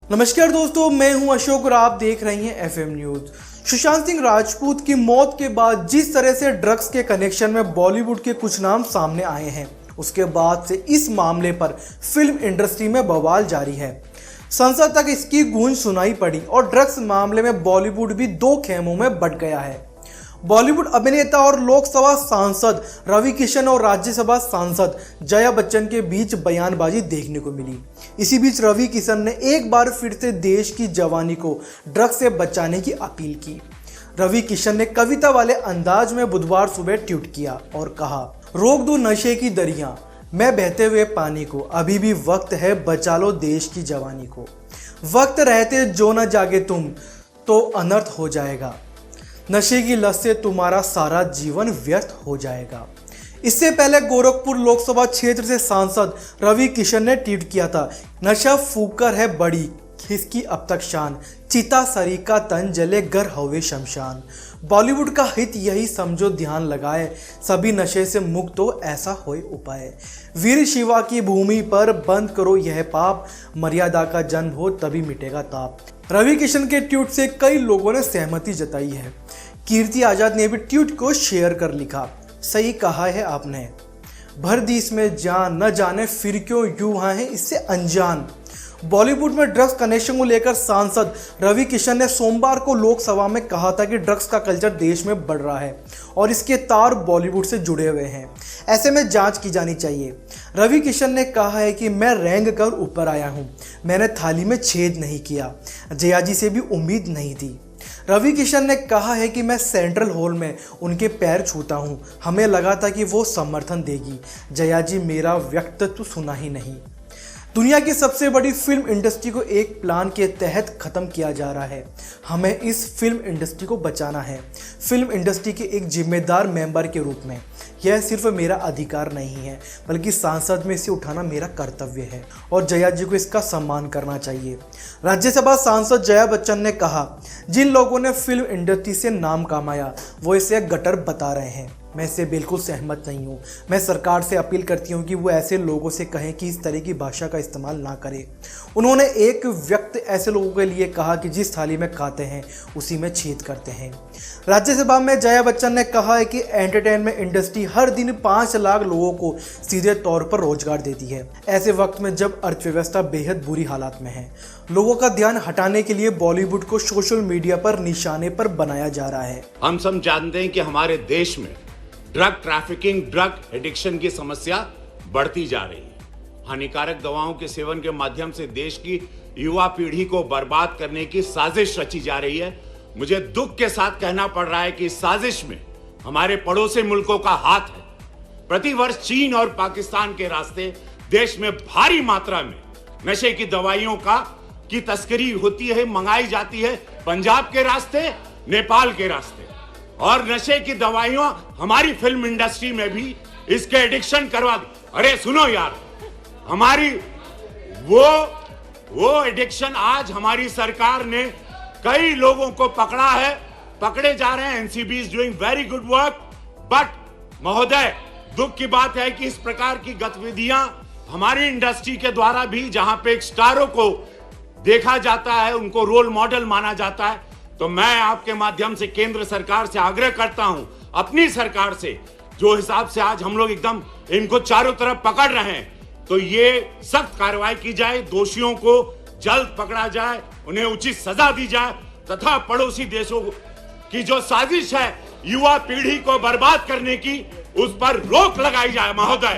नमस्कार दोस्तों, मैं हूं अशोक और आप देख रहे हैं एफएम न्यूज। सुशांत सिंह राजपूत की मौत के बाद जिस तरह से ड्रग्स के कनेक्शन में बॉलीवुड के कुछ नाम सामने आए हैं, उसके बाद से इस मामले पर फिल्म इंडस्ट्री में बवाल जारी है। संसद तक इसकी गूंज सुनाई पड़ी और ड्रग्स मामले में बॉलीवुड भी दो खेमों में बंट गया है। बॉलीवुड अभिनेता और लोकसभा सांसद रवि किशन और राज्यसभा सांसद जया बच्चन के बीच बयानबाजी देखने को मिली। इसी बीच रवि किशन ने एक बार फिर से देश की जवानी को ड्रग्स से बचाने की अपील की। रवि किशन ने कविता वाले अंदाज में बुधवार सुबह ट्वीट किया और कहा, रोक दो नशे की दरिया, मैं बहते हुए पानी को, अभी भी वक्त है, बचा लो देश की जवानी को। वक्त रहते जो न जागे तुम तो अनर्थ हो जाएगा, नशे की लत से तुम्हारा सारा जीवन व्यर्थ हो जाएगा। इससे पहले गोरखपुर लोकसभा क्षेत्र से सांसद रवि किशन ने ट्वीट किया था, नशा फूकर है बड़ी खिसकी अब तक शान, चिता सरी का तन जले घर हवे शमशान। बॉलीवुड का हित यही समझो ध्यान लगाए, सभी नशे से मुक्त हो ऐसा होए उपाय। वीर शिवा की भूमि पर बंद करो यह पाप, मर्यादा का जन्म हो तभी मिटेगा ताप। रवि किशन के ट्वीट से कई लोगों ने सहमति जताई है। कीर्ति आजाद ने भी ट्वीट को शेयर कर लिखा, सही कहा है आपने, भर दी इसमें जान, न जाने फिर क्यों यूं है इससे अनजान। बॉलीवुड में ड्रग्स कनेक्शन को लेकर सांसद रवि किशन ने सोमवार को लोकसभा में कहा था कि ड्रग्स का कल्चर देश में बढ़ रहा है और इसके तार बॉलीवुड से जुड़े हुए हैं, ऐसे में जांच की जानी चाहिए। रवि किशन ने कहा है कि मैं रेंग कर ऊपर आया हूं, मैंने थाली में छेद नहीं किया, जया जी से भी उम्मीद नहीं थी। रवि किशन ने कहा है कि मैं सेंट्रल हॉल में उनके पैर छूता हूं, हमें लगा था कि वो समर्थन देगी, जया जी मेरा व्यक्तित्व सुना ही नहीं। दुनिया की सबसे बड़ी फिल्म इंडस्ट्री को एक प्लान के तहत खत्म किया जा रहा है, हमें इस फिल्म इंडस्ट्री को बचाना है। फिल्म इंडस्ट्री के एक जिम्मेदार मेंबर के रूप में यह सिर्फ मेरा अधिकार नहीं है, बल्कि सांसद में इसे उठाना मेरा कर्तव्य है और जया जी को इसका सम्मान करना चाहिए। राज्यसभा सांसद जया बच्चन ने कहा, जिन लोगों ने फिल्म इंडस्ट्री से नाम कमाया वो इसे गटर बता रहे हैं, मैं इससे बिल्कुल सहमत नहीं हूँ। मैं सरकार से अपील करती हूँ कि वो ऐसे लोगों से कहें कि इस तरह की भाषा का इस्तेमाल ना करें। उन्होंने एक व्यक्ति ऐसे लोगों के लिए कहा कि जिस थाली में खाते हैं उसी में छेद करते हैं। राज्यसभा में जया बच्चन ने कहा है कि एंटरटेनमेंट इंडस्ट्री हर दिन 5 लाख लोगों को सीधे तौर पर रोजगार देती है। ऐसे वक्त में जब अर्थव्यवस्था बेहद बुरी हालात में है, लोगों का ध्यान हटाने के लिए बॉलीवुड को सोशल मीडिया पर निशाने पर बनाया जा रहा है। हम सब जानते हैं कि हमारे देश में ड्रग ट्रैफिकिंग, ड्रग एडिक्शन की समस्या बढ़ती जा रही है। हानिकारक दवाओं के सेवन के माध्यम से देश की युवा पीढ़ी को बर्बाद करने की साजिश रची जा रही है। मुझे दुख के साथ कहना पड़ रहा है कि इस साजिश में हमारे पड़ोसी मुल्कों का हाथ है। प्रतिवर्ष चीन और पाकिस्तान के रास्ते देश में भारी मात्रा में नशे की दवाइयों की तस्करी होती है, मंगाई जाती है, पंजाब के रास्ते, नेपाल के रास्ते। और नशे की दवाइयां हमारी फिल्म इंडस्ट्री में भी इसके एडिक्शन करवा दी। अरे सुनो यार, हमारी वो एडिक्शन आज हमारी सरकार ने कई लोगों को पकड़ा है, पकड़े जा रहे हैं। NCB is doing very good work. But महोदय, दुख की बात है कि इस प्रकार की गतिविधियां हमारी इंडस्ट्री के द्वारा भी, जहां पे एक स्टारों को देखा जाता है, उनको रोल मॉडल माना जाता है, तो मैं आपके माध्यम से केंद्र सरकार से आग्रह करता हूं, अपनी सरकार से, जो हिसाब से आज हम लोग एकदम इनको चारों तरफ पकड़ रहे हैं, तो ये सख्त कार्रवाई की जाए, दोषियों को जल्द पकड़ा जाए, उन्हें उचित सजा दी जाए तथा पड़ोसी देशों की जो साजिश है युवा पीढ़ी को बर्बाद करने की, उस पर रोक लगाई जाए महोदय।